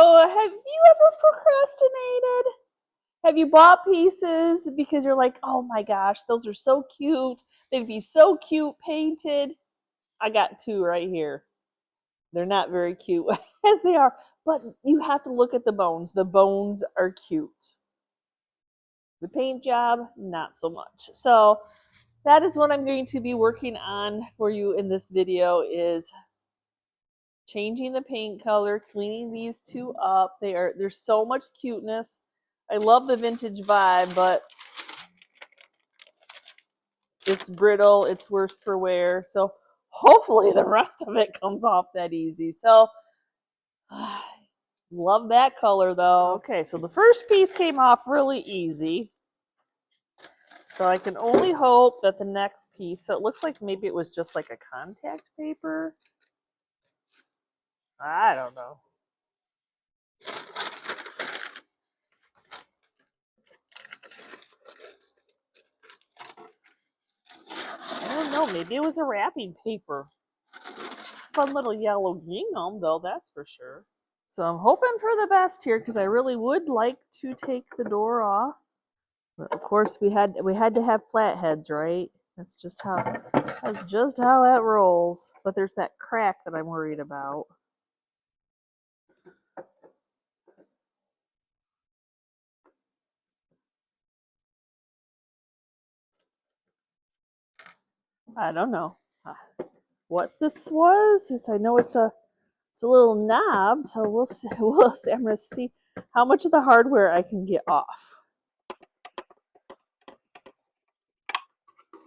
So have you ever procrastinated? Have you bought pieces because you're like, oh my gosh, those are so cute. They'd be so cute painted. I got two right here. They're not very cute as they are, but you have to look at the bones. The bones are cute. The paint job, not so much. So that is what I'm going to be working on for you in this video, is changing the paint color, cleaning these two up. There's so much cuteness. I love the vintage vibe, but it's brittle, it's worse for wear. So hopefully the rest of it comes off that easy. So love that color though. Okay, so the first piece came off really easy. So I can only hope that the next piece, so it looks like maybe it was just like a contact paper. I don't know. I don't know, maybe it was a wrapping paper. Fun little yellow gingham though, that's for sure. So I'm hoping for the best here because I really would like to take the door off. But of course we had to have flatheads, right? That's just how that rolls. But there's that crack that I'm worried about. I don't know what this was. I know it's a little knob, so we'll see. I'm gonna see how much of the hardware I can get off.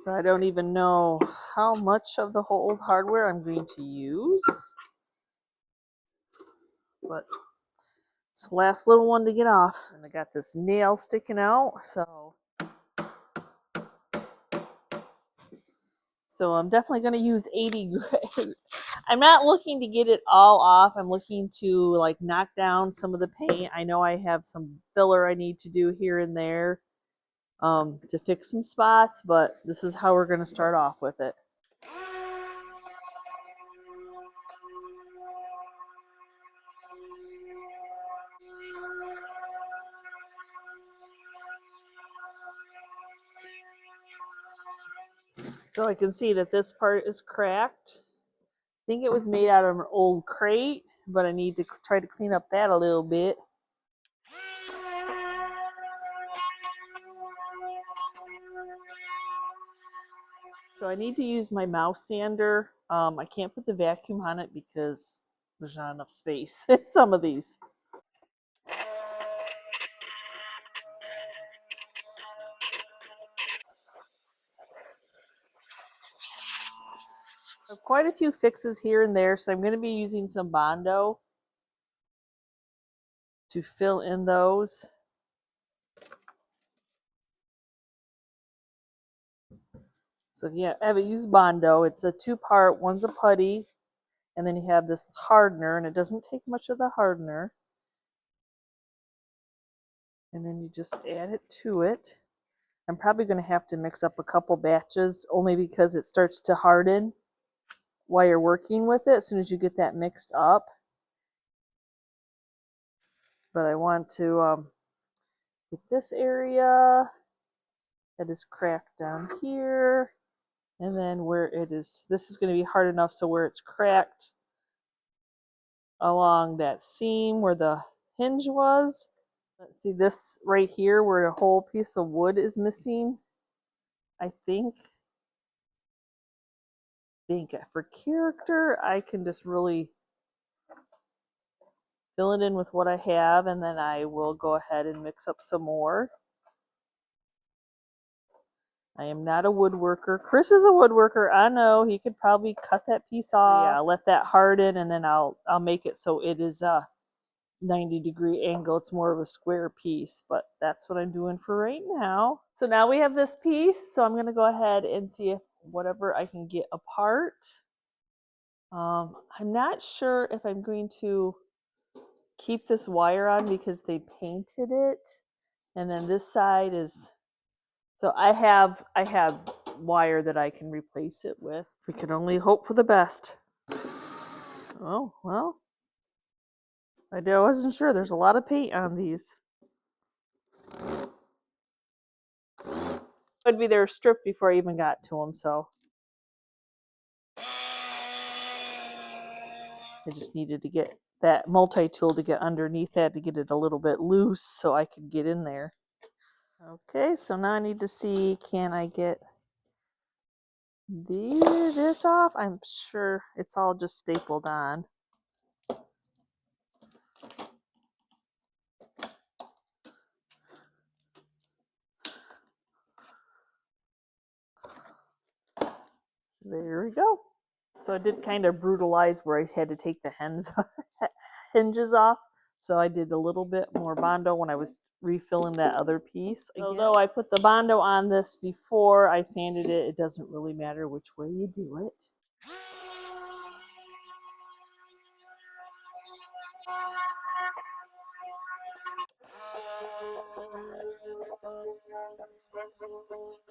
So I don't even know how much of the whole hardware I'm going to use. But it's the last little one to get off. And I got this nail sticking out, so I'm definitely going to use 80 grit. I'm not looking to get it all off. I'm looking to like knock down some of the paint. I know I have some filler I need to do here and there to fix some spots, but this is how we're going to start off with it. So I can see that this part is cracked. I think it was made out of an old crate, but I need to try to clean up that a little bit. So I need to use my mouse sander. I can't put the vacuum on it because there's not enough space in some of these. So quite a few fixes here and there, so I'm going to be using some Bondo to fill in those. So yeah, I haven't used Bondo. It's a two-part. One's a putty, and then you have this hardener, and it doesn't take much of the hardener. And then you just add it to it. I'm probably going to have to mix up a couple batches, only because it starts to harden while you're working with it as soon as you get that mixed up. But I want to get this area that is cracked down here, and then where it is, this is going to be hard enough so where it's cracked along that seam where the hinge was. Let's see, this right here where a whole piece of wood is missing, I think for character I can just really fill it in with what I have, and then I will go ahead and mix up some more. I am not a woodworker. Chris is a woodworker. I know he could probably cut that piece off. Yeah, let that harden, and then I'll make it so it is a 90-degree angle. It's more of a square piece, but that's what I'm doing for right now. So now we have this piece, so I'm going to go ahead and see if whatever I can get apart. I'm not sure if I'm going to keep this wire on because they painted it, and then this side is, so I have wire that I can replace it with. We can only hope for the best. Oh well, I wasn't sure. There's a lot of paint on these. Would be their strip before I even got to them, so I just needed to get that multi-tool to get underneath that to get it a little bit loose so I could get in there. Okay, so now I need to see, can I get this off? I'm sure it's all just stapled on. There we go. So I did kind of brutalize where I had to take the hinges off. So I did a little bit more Bondo when I was refilling that other piece. Although I put the Bondo on this before I sanded it, it doesn't really matter which way you do it.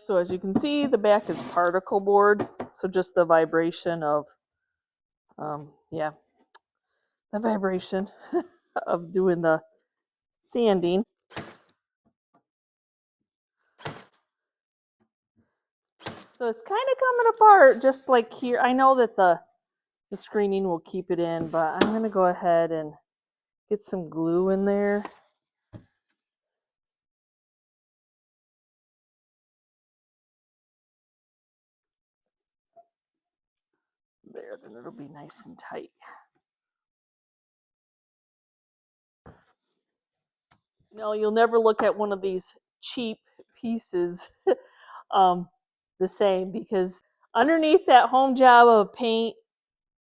So as you can see, the back is particle board. So just the vibration of, the vibration of doing the sanding. So it's kind of coming apart, just like here. I know that the screening will keep it in, but I'm going to go ahead and get some glue in there. There, then it'll be nice and tight. No, you'll never look at one of these cheap pieces the same, because underneath that home job of paint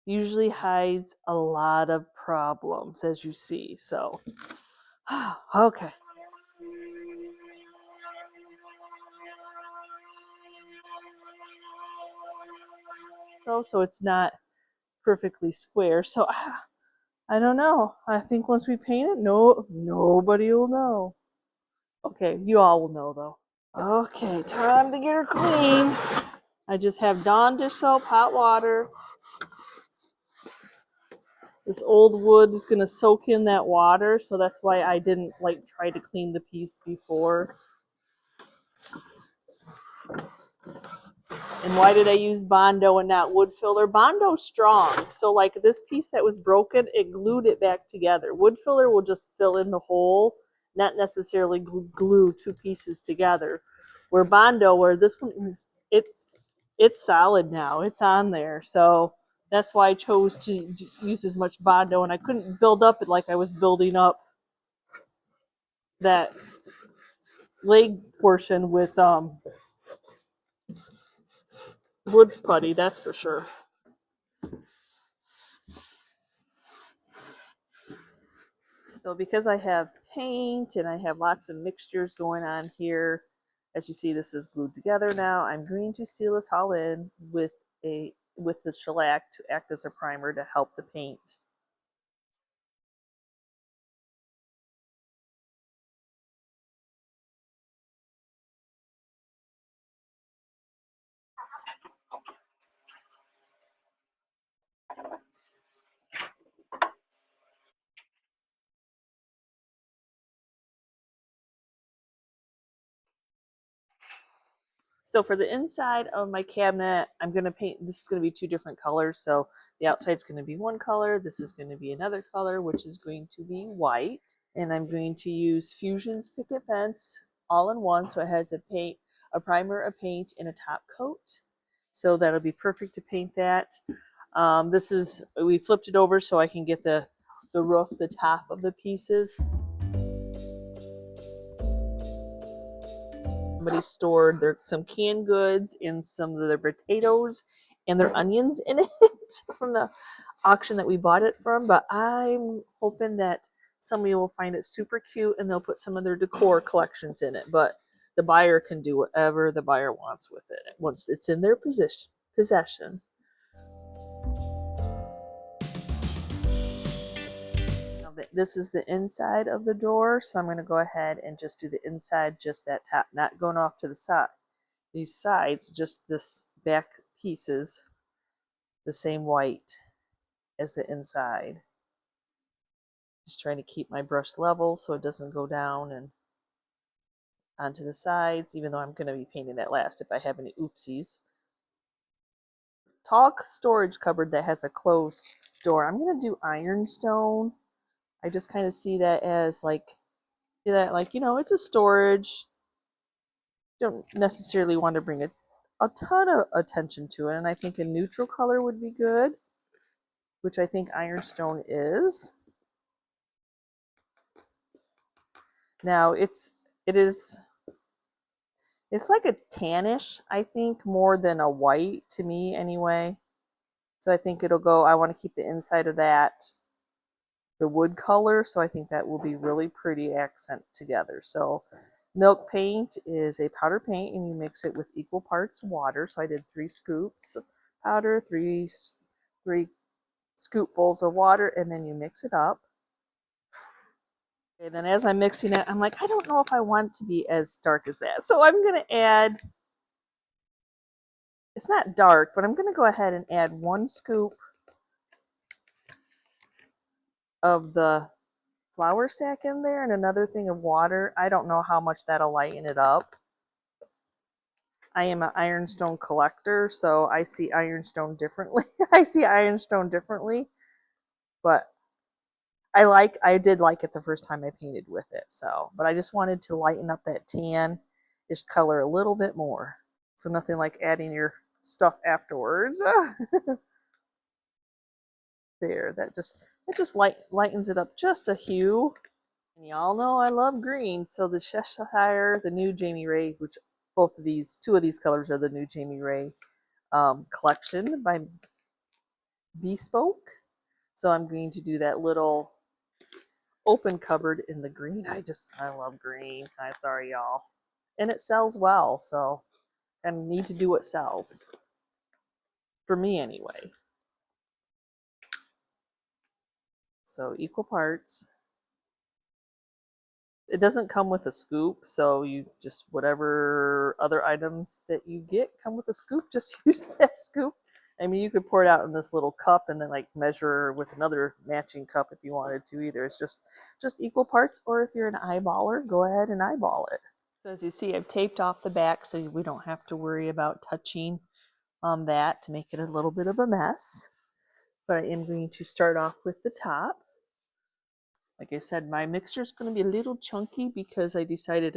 usually hides a lot of problems, as you see. So, okay. So it's not perfectly square. So I don't know. I think once we paint it, nobody will know. Okay, you all will know though. Okay, time to get her clean. I just have Dawn dish soap, hot water. This old wood is going to soak in that water, so that's why I didn't try to clean the piece before. And why did I use Bondo and not wood filler? Bondo's strong, so like this piece that was broken, it glued it back together. Wood filler will just fill in the hole, not necessarily glue two pieces together. Where Bondo, where this one, it's solid now, it's on there, so that's why I chose to use as much Bondo, and I couldn't build up it like I was building up that leg portion with wood putty, that's for sure. So because I have paint and I have lots of mixtures going on here, as you see, this is glued together now. I'm going to seal this all in with the shellac to act as a primer to help the paint. So for the inside of my cabinet, I'm going to paint, this is going to be two different colors. So the outside's going to be one color. This is going to be another color, which is going to be white. And I'm going to use Fusion's Picket Fence all in one. So it has a primer, a paint, and a top coat. So that'll be perfect to paint that. We flipped it over so I can get the roof, the top of the pieces. Somebody stored some canned goods and some of their potatoes and their onions in it from the auction that we bought it from. But I'm hoping that somebody will find it super cute and they'll put some of their decor collections in it. But the buyer can do whatever the buyer wants with it once it's in their possession. This is the inside of the door, so I'm going to go ahead and just do the inside, just that top, not going off to the side. These sides, just this back pieces, the same white as the inside. Just trying to keep my brush level so it doesn't go down and onto the sides, even though I'm going to be painting that last if I have any oopsies. Tall storage cupboard that has a closed door. I'm going to do ironstone. I just kind of see that as like, it's a storage. Don't necessarily want to bring a ton of attention to it, and I think a neutral color would be good, which I think ironstone is. Now it's like a tannish, I think, more than a white to me anyway. So I think it'll go, I want to keep the inside of that the wood color, so I think that will be really pretty accent together. So milk paint is a powder paint, and you mix it with equal parts water. So I did 3 scoops of powder, 3 scoopfuls of water, and then you mix it up. Okay, then as I'm mixing it, I'm like, I don't know if I want it to be as dark as that. So I'm going to add, it's not dark, but I'm going to go ahead and add 1 scoop of the flour sack in there and another thing of water. I don't know how much that'll lighten it up. I am an ironstone collector, so I see ironstone differently. I see ironstone differently, but I did like it the first time I painted with it. So, but I just wanted to lighten up that tan-ish color a little bit more. So nothing like adding your stuff afterwards. There, that just lightens it up just a hue. And y'all know I love green, so the Cheshire, the new Jamie Ray, which two of these colors are the new Jamie Ray collection by Bespoke. So I'm going to do that little open cupboard in the green. I love green. I'm sorry, y'all. And it sells well, so I need to do what sells. For me, anyway. So equal parts. It doesn't come with a scoop, so you just, whatever other items that you get come with a scoop, just use that scoop. I mean, you could pour it out in this little cup and then like measure with another matching cup if you wanted to either. It's just equal parts, or if you're an eyeballer, go ahead and eyeball it. So as you see, I've taped off the back so we don't have to worry about touching that to make it a little bit of a mess. But I am going to start off with the top. Like I said, my mixture is going to be a little chunky because I decided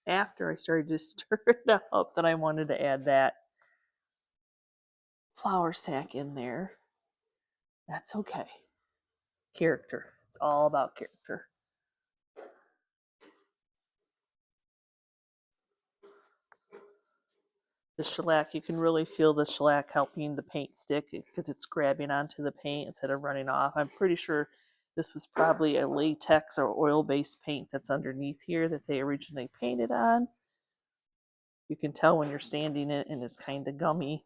after I started to stir it up that I wanted to add that flour sack in there. That's okay. Character. It's all about character. The shellac, you can really feel the shellac helping the paint stick because it's grabbing onto the paint instead of running off. I'm pretty sure this was probably a latex or oil-based paint that's underneath here that they originally painted on. You can tell when you're sanding it and it's kind of gummy.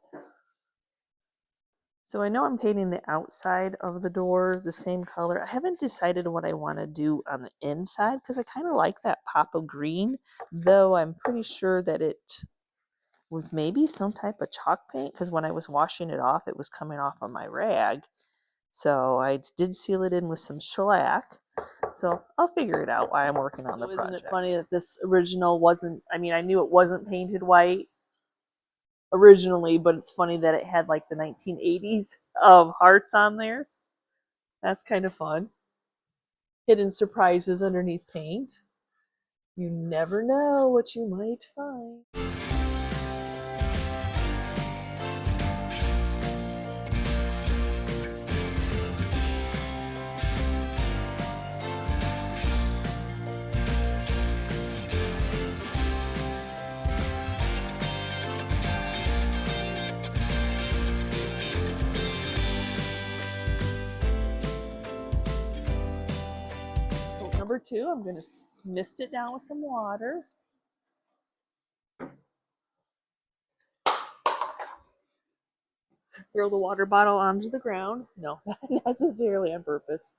So I know I'm painting the outside of the door the same color. I haven't decided what I want to do on the inside because I kind of like that pop of green, though I'm pretty sure that it was maybe some type of chalk paint because when I was washing it off, it was coming off of my rag. So I did seal it in with some shellac. So I'll figure it out while I'm working on the project. Isn't it funny that this original wasn't, I mean, I knew it wasn't painted white originally, but it's funny that it had like the 1980s hearts on there. That's kind of fun. Hidden surprises underneath paint. You never know what you might find. Number 2, I'm going to mist it down with some water. Throw the water bottle onto the ground. No, not necessarily on purpose.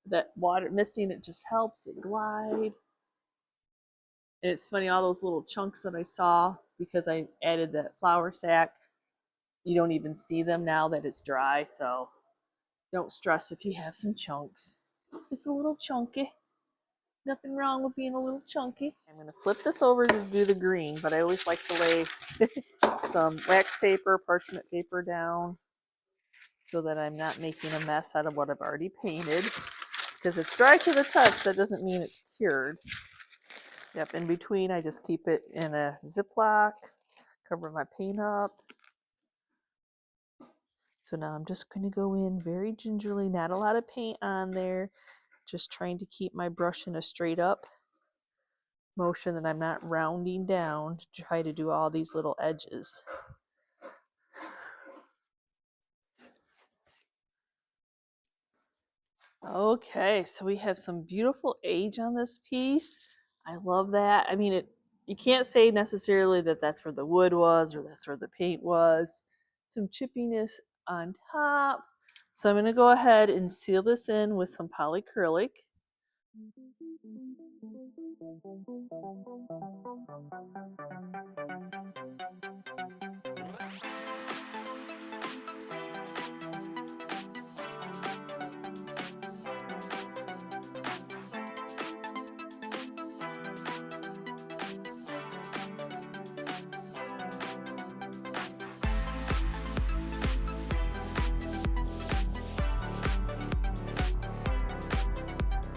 That water misting, it just helps it glide. And it's funny, all those little chunks that I saw because I added that flour sack, you don't even see them now that it's dry. So Don't stress if you have some chunks. It's a little chunky. Nothing wrong with being a little chunky. I'm going to flip this over to do the green, but I always like to lay some wax paper, parchment paper down so that I'm not making a mess out of what I've already painted. Because it's dry to the touch, that doesn't mean it's cured. Yep, in between I just keep it in a Ziploc, cover my paint up. So now I'm just going to go in very gingerly, not a lot of paint on there, just trying to keep my brush in a straight up motion that I'm not rounding down to try to do all these little edges. Okay, so we have some beautiful age on this piece. I love that. I mean, you can't say necessarily that that's where the wood was or that's where the paint was. Some chippiness on top. So I'm going to go ahead and seal this in with some polyacrylic.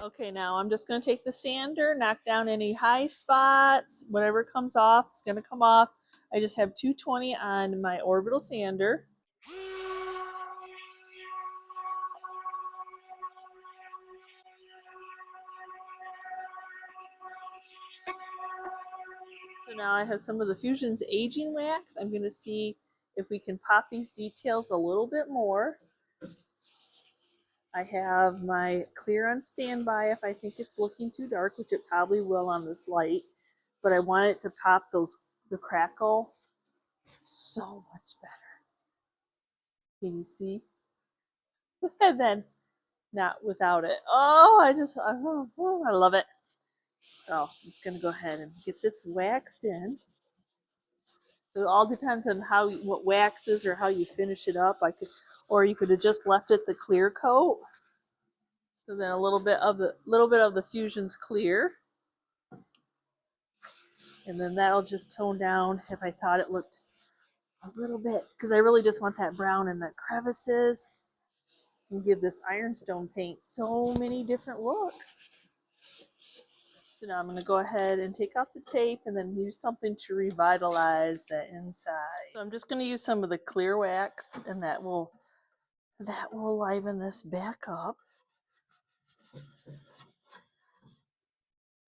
Okay, now I'm just going to take the sander, knock down any high spots. Whatever comes off, it's going to come off. I just have 220 on my orbital sander. So now I have some of the Fusion's aging wax. I'm going to see if we can pop these details a little bit more. I have my clear on standby if I think it's looking too dark, which it probably will on this light. But I want it to pop the crackle so much better. Can you see? And then not without it. Oh, I love it. So I'm just going to go ahead and get this waxed in. So it all depends on what waxes or how you finish it up. Or you could have just left it the clear coat. So then a little bit of the Fusion's clear. And then that'll just tone down if I thought it looked a little bit, because I really just want that brown in the crevices and give this ironstone paint so many different looks. So now I'm going to go ahead and take out the tape and then use something to revitalize the inside. So I'm just going to use some of the clear wax, and that will liven this back up.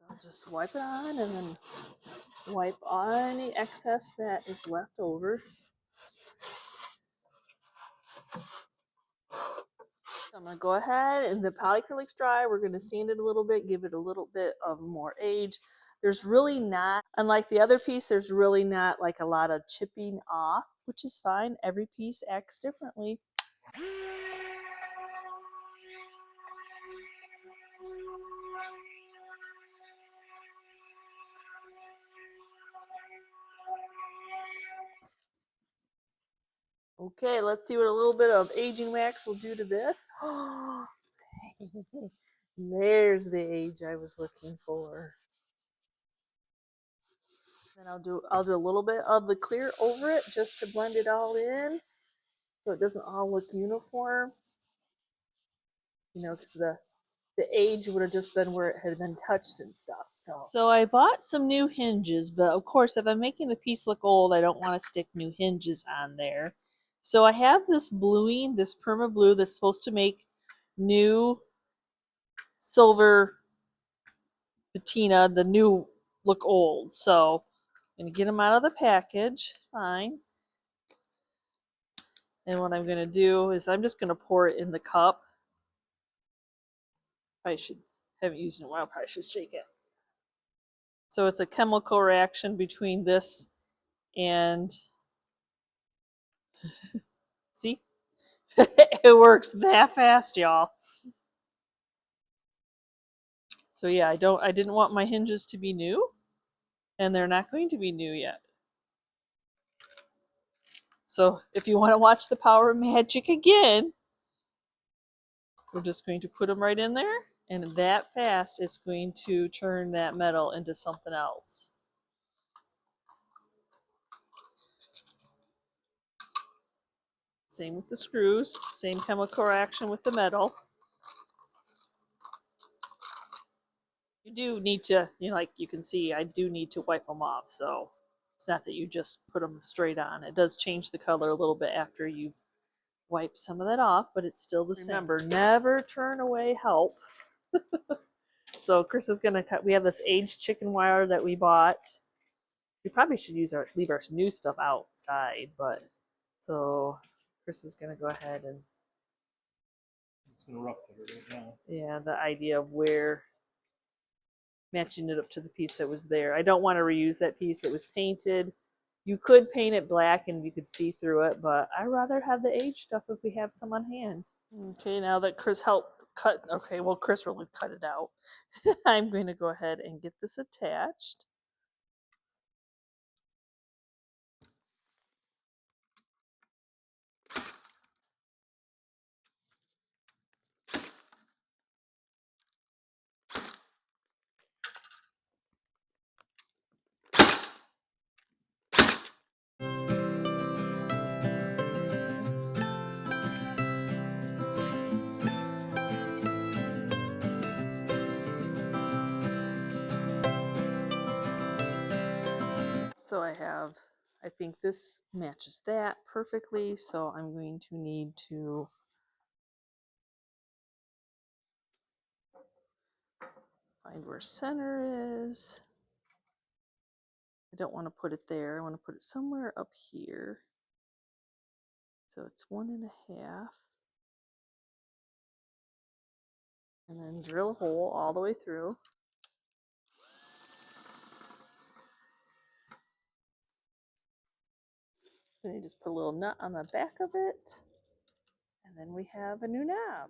I'll just wipe it on and then wipe any excess that is left over. So I'm going to go ahead, and the polyacrylic's dry. We're going to sand it a little bit, give it a little bit of more age. There's really not, unlike the other piece, there's really not like a lot of chipping off, which is fine. Every piece acts differently. Okay, let's see what a little bit of aging wax will do to this. There's the age I was looking for. Then I'll do a little bit of the clear over it just to blend it all in, so it doesn't all look uniform. You know, because the age would have just been where it had been touched and stuff. So I bought some new hinges, but of course, if I'm making the piece look old, I don't want to stick new hinges on there. So I have this bluing, this perma blue that's supposed to make new silver patina, the new look old. So I'm going to get them out of the package. It's fine. And what I'm going to do is I'm just going to pour it in the cup. I haven't used it in a while. Probably should shake it. So it's a chemical reaction between this and see? It works that fast, y'all. So yeah, I didn't want my hinges to be new, and they're not going to be new yet. So if you want to watch the power of magic again, We're just going to put them right in there, and that fast it's going to turn that metal into something else. Same with the screws, same chemical reaction with the metal. You do need to, like you can see, I do need to wipe them off, so it's not that you just put them straight on. It does change the color a little bit after you've wiped some of that off, but it's still the same. Remember, never turn away help. So Chris is gonna cut. We have this aged chicken wire that we bought. We probably should leave our new stuff outside, but so Chris is gonna go ahead and it's gonna rough cut it right now. Yeah, the idea of where matching it up to the piece that was there. I don't want to reuse that piece. It was painted. You could paint it black and you could see through it, but I'd rather have the aged stuff if we have some on hand. Okay, now that Chris helped cut, okay, well, Chris really cut it out. I'm going to go ahead and get this attached. So I think this matches that perfectly, so I'm going to need to find where center is. I don't want to put it there. I want to put it somewhere up here. So it's 1.5. And then drill a hole all the way through. Then you just put a little nut on the back of it. And then we have a new knob.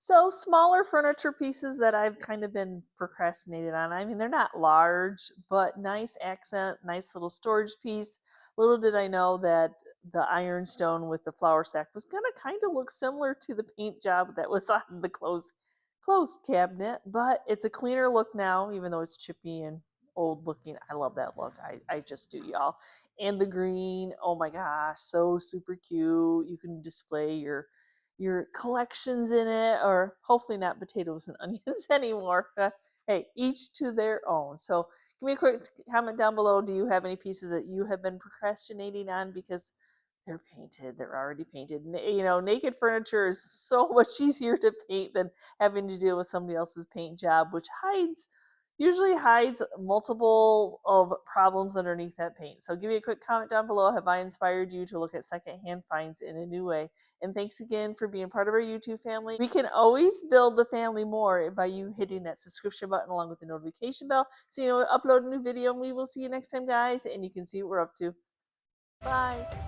So smaller furniture pieces that I've kind of been procrastinated on. I mean, they're not large, but nice accent, nice little storage piece. Little did I know that the ironstone with the flour sack was going to kind of look similar to the paint job that was on the closed cabinet, but it's a cleaner look now, even though it's chippy and old looking. I love that look. I just do, y'all. And the green, oh my gosh, so super cute. You can display your collections in it, or hopefully not potatoes and onions anymore. Hey, each to their own. So give me a quick comment down below. Do you have any pieces that you have been procrastinating on because they're painted? They're already painted. You know, naked furniture is so much easier to paint than having to deal with somebody else's paint job, which usually hides multiple of problems underneath that paint. So give me a quick comment down below. Have I inspired you to look at secondhand finds in a new way? And thanks again for being part of our YouTube family. We can always build the family more by you hitting that subscription button along with the notification bell so you know we upload a new video, and we will see you next time, guys, and you can see what we're up to. Bye.